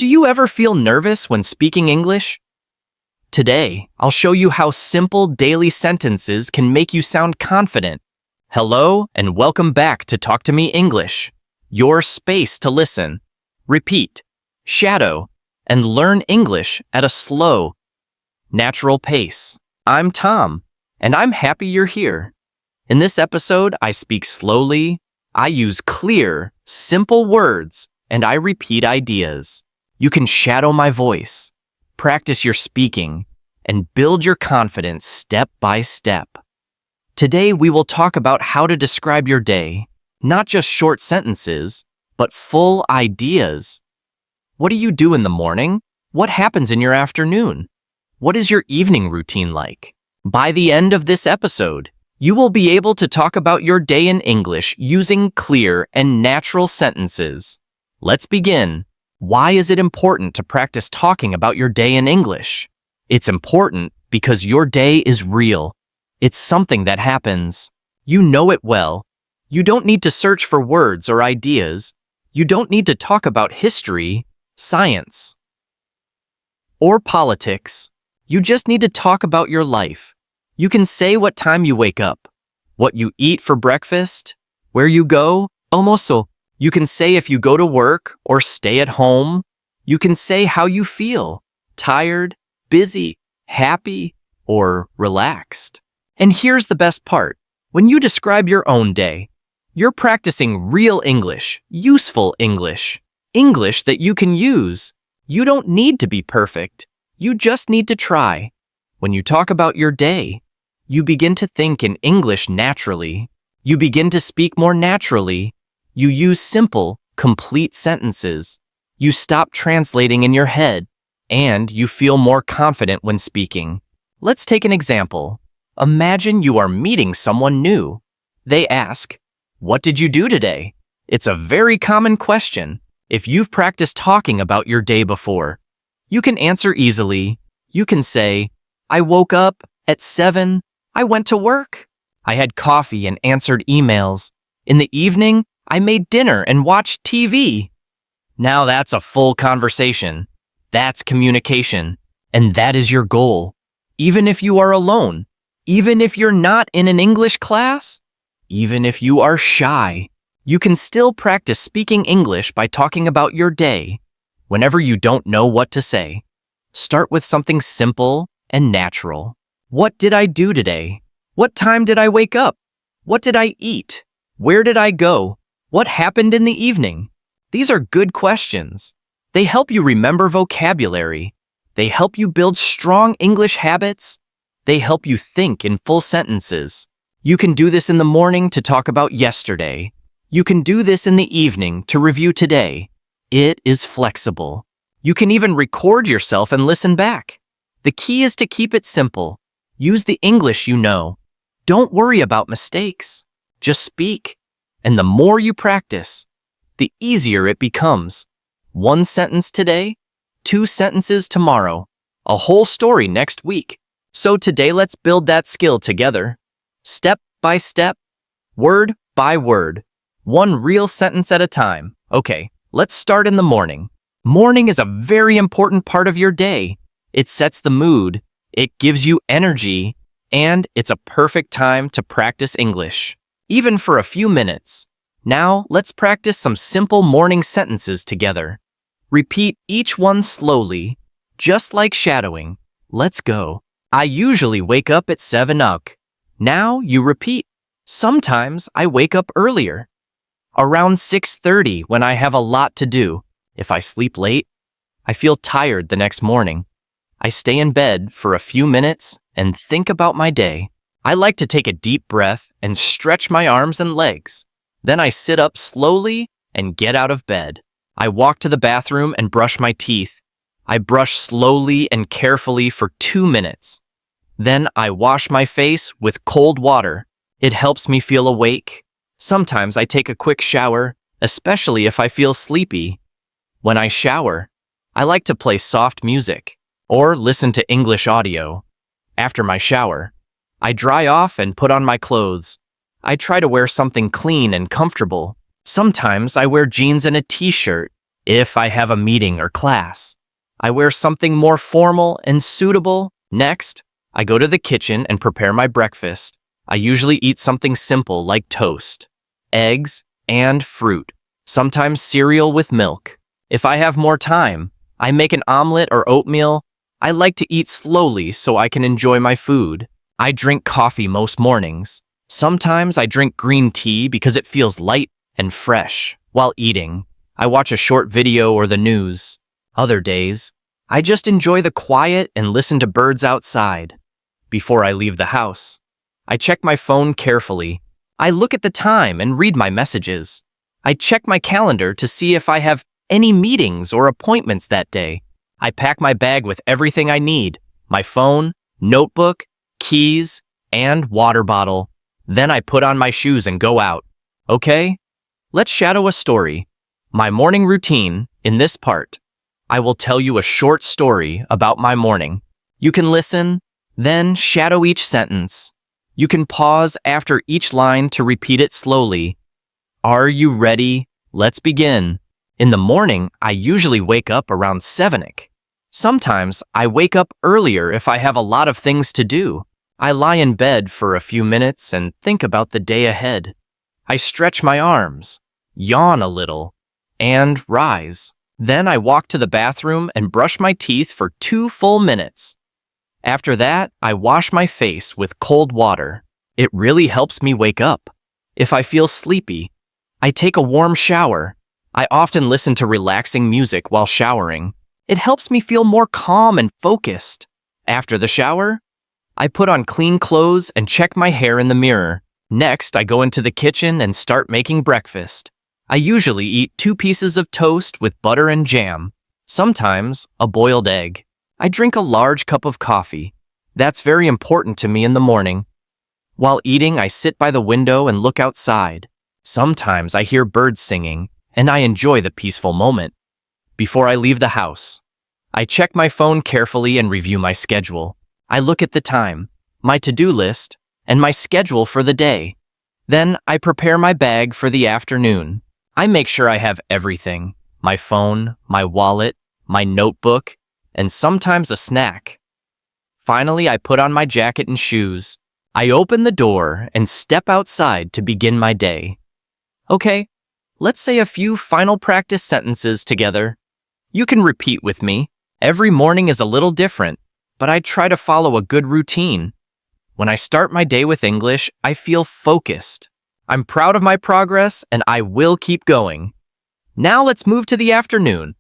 Do you ever feel nervous when speaking English? Today, I'll show you how simple daily sentences can make you sound confident. Hello, and welcome back to Talk to Me English, your space to listen, repeat, shadow, and learn English at a slow, natural pace. I'm Tom, and I'm happy you're here. In this episode, I speak slowly, I use clear, simple words, and I repeat ideas. You can shadow my voice, practice your speaking, and build your confidence step by step. Today, we will talk about how to describe your day, not just short sentences, but full ideas. What do you do in the morning? What happens in your afternoon? What is your evening routine like? By the end of this episode, you will be able to talk about your day in English using clear and natural sentences. Let's begin. Why is it important to practice talking about your day in English? It's important because your day is real. It's something that happens. You know it well. You don't need to search for words or ideas. You don't need to talk about history, science, or politics. You just need to talk about your life. You can say what time you wake up, what you eat for breakfast, where you go, almost. You can say if you go to work or stay at home. You can say how you feel, tired, busy, happy, or relaxed. And here's the best part. When you describe your own day, you're practicing real English, useful English, English that you can use. You don't need to be perfect. You just need to try. When you talk about your day, you begin to think in English naturally. You begin to speak more naturally. You use simple, complete sentences. You stop translating in your head, and you feel more confident when speaking. Let's take an example. Imagine you are meeting someone new. They ask, "What did you do today?" It's a very common question. If you've practiced talking about your day before, you can answer easily. You can say, "I woke up at 7. I went to work. I had coffee and answered emails. In the evening, I made dinner and watched TV." Now that's a full conversation. That's communication. And that is your goal. Even if you are alone, even if you're not in an English class, even if you are shy, you can still practice speaking English by talking about your day. Whenever you don't know what to say, start with something simple and natural. What did I do today? What time did I wake up? What did I eat? Where did I go? What happened in the evening? These are good questions. They help you remember vocabulary. They help you build strong English habits. They help you think in full sentences. You can do this in the morning to talk about yesterday. You can do this in the evening to review today. It is flexible. You can even record yourself and listen back. The key is to keep it simple. Use the English you know. Don't worry about mistakes. Just speak. And the more you practice, the easier it becomes. 1 sentence today, 2 sentences tomorrow, a whole story next week. So today let's build that skill together. Step by step, word by word, 1 real sentence at a time. Okay, let's start in the morning. Morning is a very important part of your day. It sets the mood, it gives you energy, and it's a perfect time to practice English, even for a few minutes. Now, let's practice some simple morning sentences together. Repeat each one slowly, just like shadowing. Let's go. I usually wake up at 7 o'clock. Now you repeat. Sometimes I wake up earlier. Around 6:30 when I have a lot to do. If I sleep late, I feel tired the next morning. I stay in bed for a few minutes and think about my day. I like to take a deep breath and stretch my arms and legs. Then I sit up slowly and get out of bed. I walk to the bathroom and brush my teeth. I brush slowly and carefully for 2 minutes. Then I wash my face with cold water. It helps me feel awake. Sometimes I take a quick shower, especially if I feel sleepy. When I shower, I like to play soft music or listen to English audio. After my shower, I dry off and put on my clothes. I try to wear something clean and comfortable. Sometimes I wear jeans and a t-shirt. If I have a meeting or class, I wear something more formal and suitable. Next, I go to the kitchen and prepare my breakfast. I usually eat something simple like toast, eggs, and fruit, sometimes cereal with milk. If I have more time, I make an omelet or oatmeal. I like to eat slowly so I can enjoy my food. I drink coffee most mornings. Sometimes I drink green tea because it feels light and fresh. While eating, I watch a short video or the news. Other days, I just enjoy the quiet and listen to birds outside. Before I leave the house, I check my phone carefully. I look at the time and read my messages. I check my calendar to see if I have any meetings or appointments that day. I pack my bag with everything I need: my phone, notebook, keys, and water bottle. Then I put on my shoes and go out. Okay? Let's shadow a story. My morning routine. In this part, I will tell you a short story about my morning. You can listen, then shadow each sentence. You can pause after each line to repeat it slowly. Are you ready? Let's begin. In the morning, I usually wake up around 7:00. Sometimes I wake up earlier if I have a lot of things to do. I lie in bed for a few minutes and think about the day ahead. I stretch my arms, yawn a little, and rise. Then I walk to the bathroom and brush my teeth for 2 full minutes. After that, I wash my face with cold water. It really helps me wake up. If I feel sleepy, I take a warm shower. I often listen to relaxing music while showering. It helps me feel more calm and focused. After the shower, I put on clean clothes and check my hair in the mirror. Next, I go into the kitchen and start making breakfast. I usually eat 2 pieces of toast with butter and jam, sometimes a boiled egg. I drink a large cup of coffee. That's very important to me in the morning. While eating, I sit by the window and look outside. Sometimes I hear birds singing, and I enjoy the peaceful moment. Before I leave the house, I check my phone carefully and review my schedule. I look at the time, my to-do list, and my schedule for the day. Then I prepare my bag for the afternoon. I make sure I have everything: my phone, my wallet, my notebook, and sometimes a snack. Finally, I put on my jacket and shoes. I open the door and step outside to begin my day. Okay, let's say a few final practice sentences together. You can repeat with me. Every morning is a little different, but I try to follow a good routine. When I start my day with English, I feel focused. I'm proud of my progress, and I will keep going. Now let's move to the afternoon,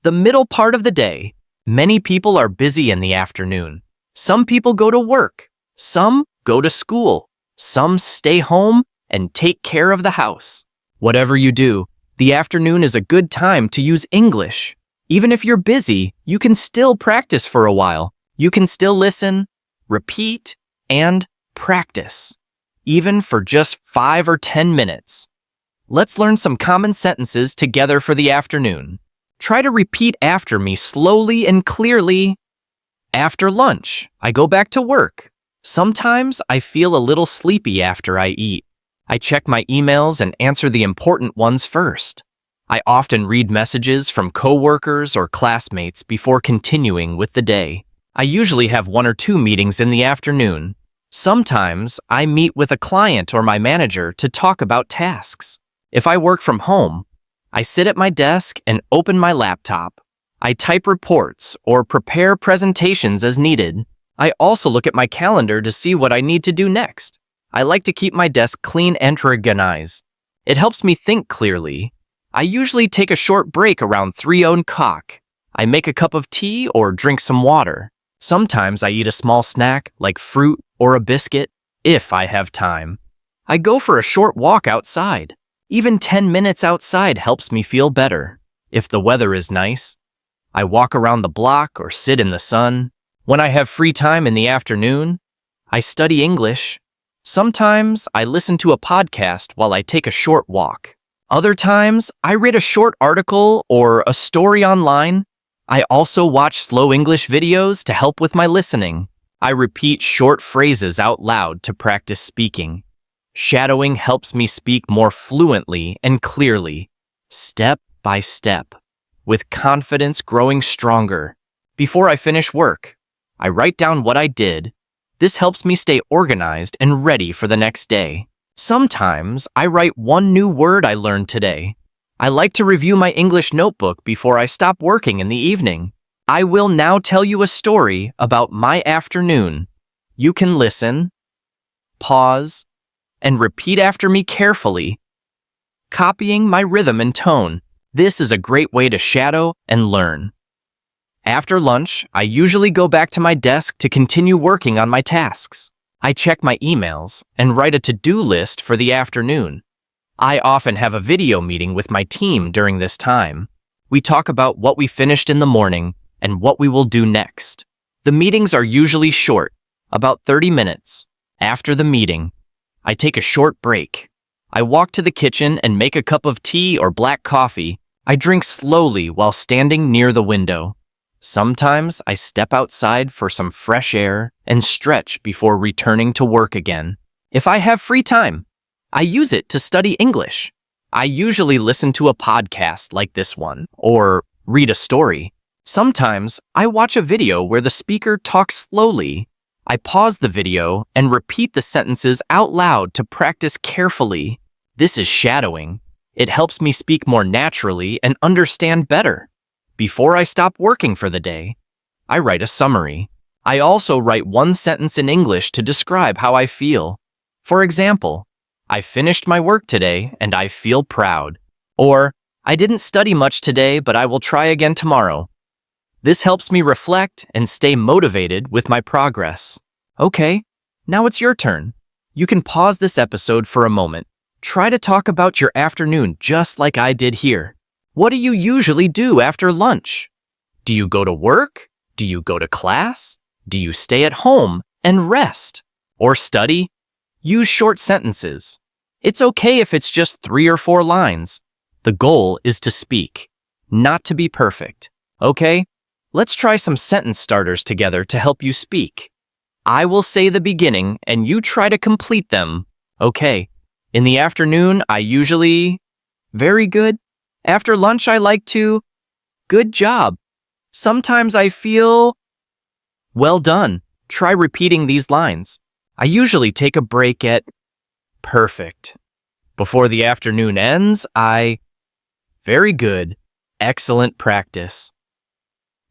the middle part of the day. Many people are busy in the afternoon. Some people go to work. Some go to school. Some stay home and take care of the house. Whatever you do, the afternoon is a good time to use English. Even if you're busy, you can still practice for a while. You can still listen, repeat, and practice, even for just 5 or 10 minutes. Let's learn some common sentences together for the afternoon. Try to repeat after me slowly and clearly. After lunch, I go back to work. Sometimes I feel a little sleepy after I eat. I check my emails and answer the important ones first. I often read messages from coworkers or classmates before continuing with the day. I usually have 1 or 2 meetings in the afternoon. Sometimes I meet with a client or my manager to talk about tasks. If I work from home, I sit at my desk and open my laptop. I type reports or prepare presentations as needed. I also look at my calendar to see what I need to do next. I like to keep my desk clean and organized. It helps me think clearly. I usually take a short break around 3 o'clock. I make a cup of tea or drink some water. Sometimes I eat a small snack like fruit or a biscuit if I have time. I go for a short walk outside. Even 10 minutes outside helps me feel better. If the weather is nice, I walk around the block or sit in the sun. When I have free time in the afternoon, I study English. Sometimes I listen to a podcast while I take a short walk. Other times, I read a short article or a story online. I also watch slow English videos to help with my listening. I repeat short phrases out loud to practice speaking. Shadowing helps me speak more fluently and clearly, step by step. with confidence growing stronger. Before I finish work, I write down what I did. This helps me stay organized and ready for the next day. Sometimes I write one new word I learned today. I like to review my English notebook before I stop working in the evening. I will now tell you a story about my afternoon. You can listen, pause, and repeat after me carefully, copying my rhythm and tone. This is a great way to shadow and learn. After lunch, I usually go back to my desk to continue working on my tasks. I check my emails and write a to-do list for the afternoon. I often have a video meeting with my team during this time. We talk about what we finished in the morning and what we will do next. The meetings are usually short, about 30 minutes. After the meeting, I take a short break. I walk to the kitchen and make a cup of tea or black coffee. I drink slowly while standing near the window. Sometimes I step outside for some fresh air and stretch before returning to work again. If I have free time, I use it to study English. I usually listen to a podcast like this one or read a story. Sometimes I watch a video where the speaker talks slowly. I pause the video and repeat the sentences out loud to practice carefully. This is shadowing. It helps me speak more naturally and understand better. Before I stop working for the day, I write a summary. I also write one sentence in English to describe how I feel. For example, I finished my work today and I feel proud. Or, I didn't study much today, but I will try again tomorrow. This helps me reflect and stay motivated with my progress. Okay, now it's your turn. You can pause this episode for a moment. Try to talk about your afternoon just like I did here. What do you usually do after lunch? Do you go to work? Do you go to class? Do you stay at home and rest? Or study? Use short sentences. It's okay if it's just 3 or 4 lines. The goal is to speak, not to be perfect. Okay? Let's try some sentence starters together to help you speak. I will say the beginning and you try to complete them. Okay. In the afternoon, I usually... Very good. After lunch, I like to... Good job. Sometimes I feel... Well done. Try repeating these lines. I usually take a break at... Perfect. Before the afternoon ends, I... Very good. Excellent practice.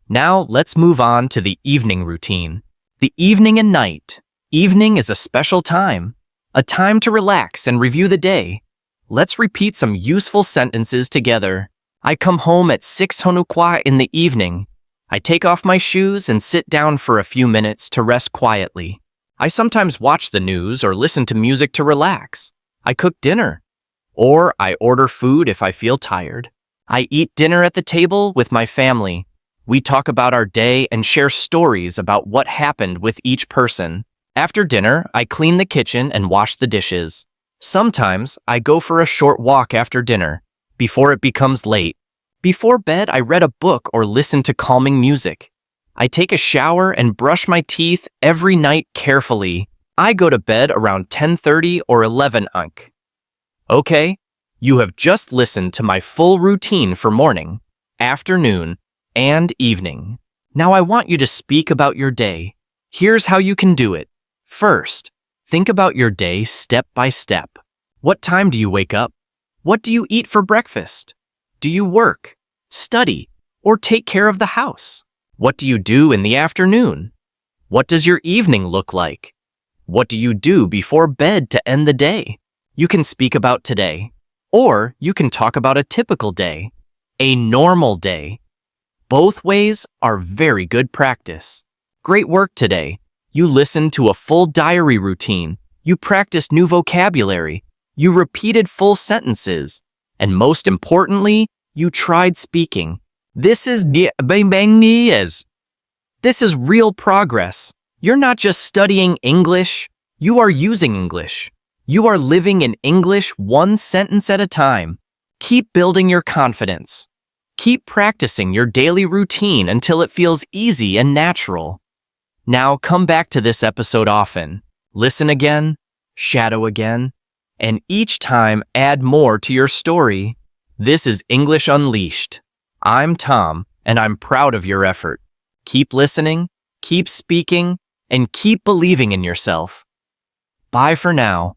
Now, let's move on to the evening routine. The evening and night. Evening is a special time. A time to relax and review the day. Let's repeat some useful sentences together. I come home at 6 honukwa in the evening. I take off my shoes and sit down for a few minutes to rest quietly. I sometimes watch the news or listen to music to relax. I cook dinner. Or I order food if I feel tired. I eat dinner at the table with my family. We talk about our day and share stories about what happened with each person. After dinner, I clean the kitchen and wash the dishes. Sometimes, I go for a short walk after dinner, before it becomes late. Before bed, I read a book or listen to calming music. I take a shower and brush my teeth every night carefully. I go to bed around 10:30 or 11 unk. Okay, you have just listened to my full routine for morning, afternoon, and evening. Now I want you to speak about your day. Here's how you can do it. First, think about your day step by step. What time do you wake up? What do you eat for breakfast? Do you work, study, or take care of the house? What do you do in the afternoon? What does your evening look like? What do you do before bed to end the day? You can speak about today, or you can talk about a typical day, a normal day. Both ways are very good practice. Great work today. You listened to a full diary routine. You practiced new vocabulary. You repeated full sentences. And most importantly, you tried speaking. This is real progress. You're not just studying English. You are using English. You are living in English one sentence at a time. Keep building your confidence. Keep practicing your daily routine until it feels easy and natural. Now come back to this episode often. Listen again, shadow again, and each time add more to your story. This is English Unleashed. I'm Tom, and I'm proud of your effort. Keep listening, keep speaking, and keep believing in yourself. Bye for now.